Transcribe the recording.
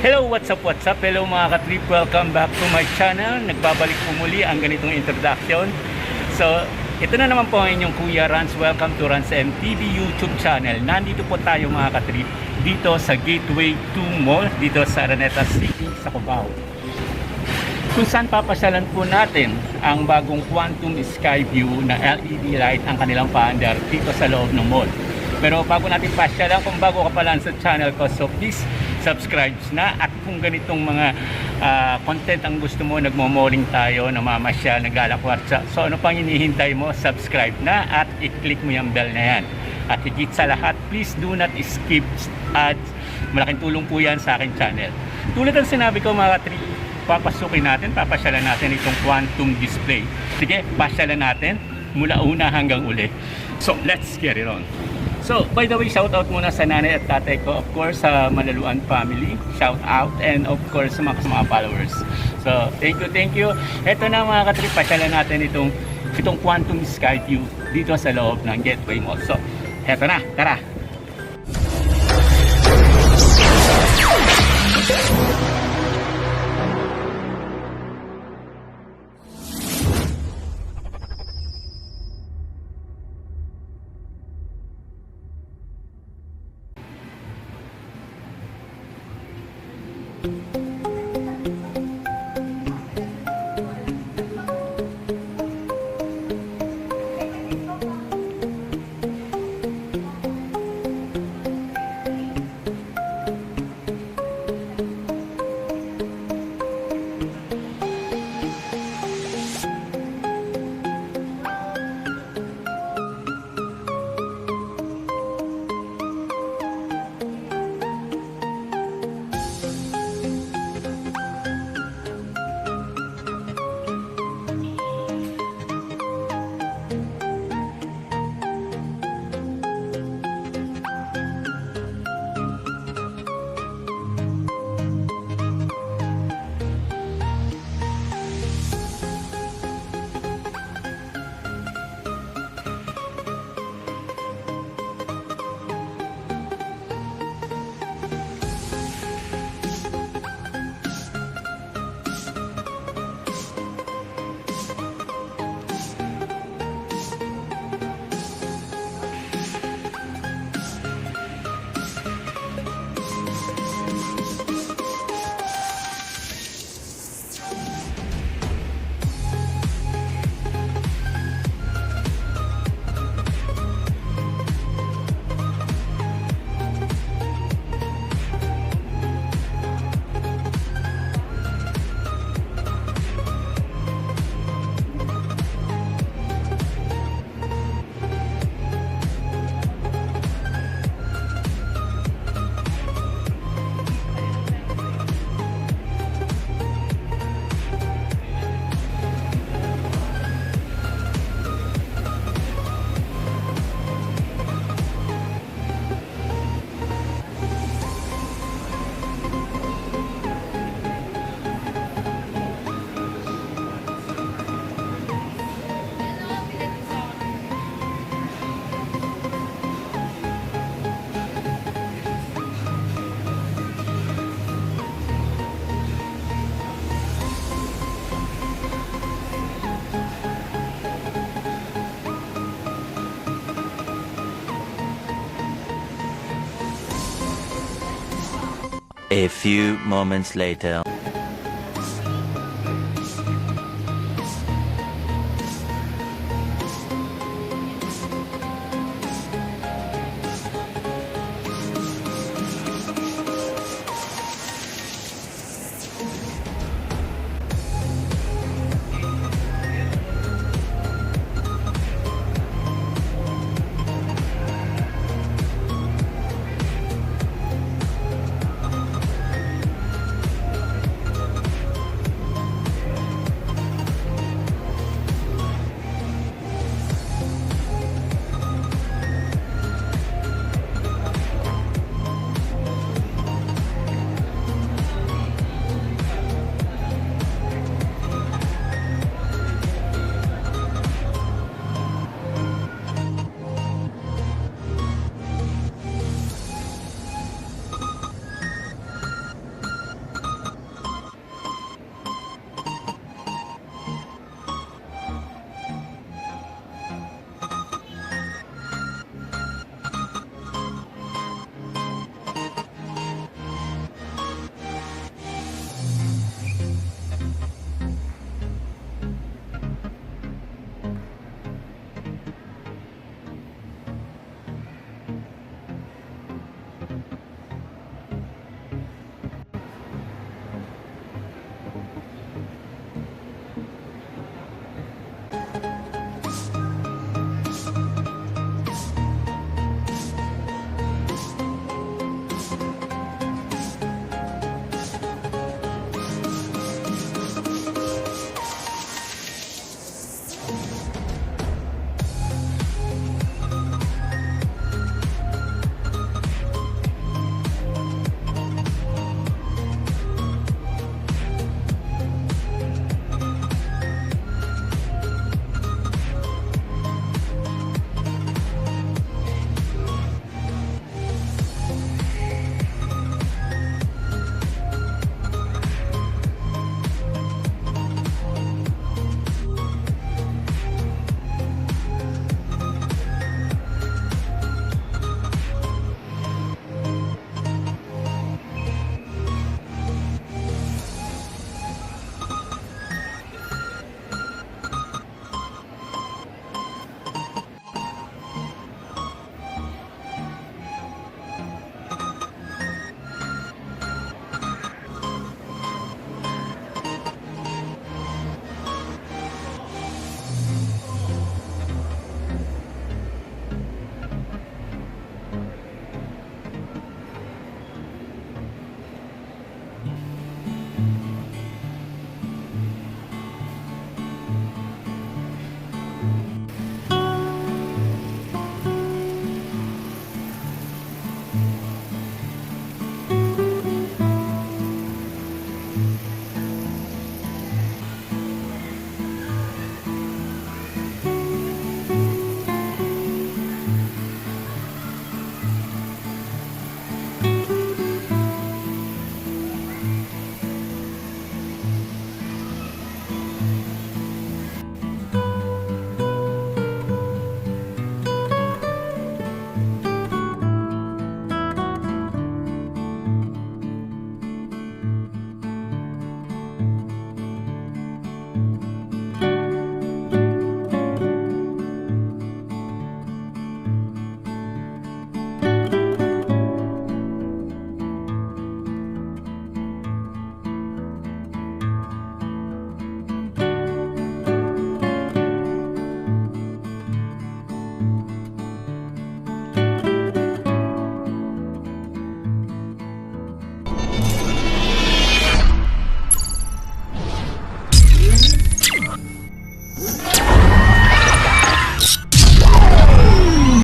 Hello, what's up? Hello mga ka-trip, welcome back to my channel. Nagbabalik po muli ang ganitong introduction. So, ito na naman po ang inyong Kuya Rans. Welcome to Rans MTV YouTube channel. Nandito po tayo mga ka-trip dito sa Gateway 2 Mall, dito sa Araneta City, sa Cubao. Kung saan papasyalan po natin ang bagong Quantum Skyview na LED light ang kanilang paandar dito sa loob ng mall. Pero bago natin pasyalan, kung bago ka pa lang sa channel ko, so please subscribe na. At kung ganitong mga content ang gusto mo, nagmo-malling tayo, namamasyal, naglalakwartsa, so ano pang hinihintay mo, subscribe na at i-click mo yung bell na yan. At higit sa lahat, please do not skip ads. Malaking tulong po yan sa aking channel. Tulad ng sinabi ko mga trip, papasukin natin, papasyalan natin itong quantum display. Sige, pasyalan natin mula una hanggang uli. So let's get it on. So, by the way, shout out muna sa nanay at tatay ko, of course, sa Malaluan family, shout out, and of course, sa mga followers. So, thank you. Ito na mga katrip, pasyalan natin itong Quantum Skyview dito sa loob ng Gateway Mall. So, eto na, tara! A few moments later.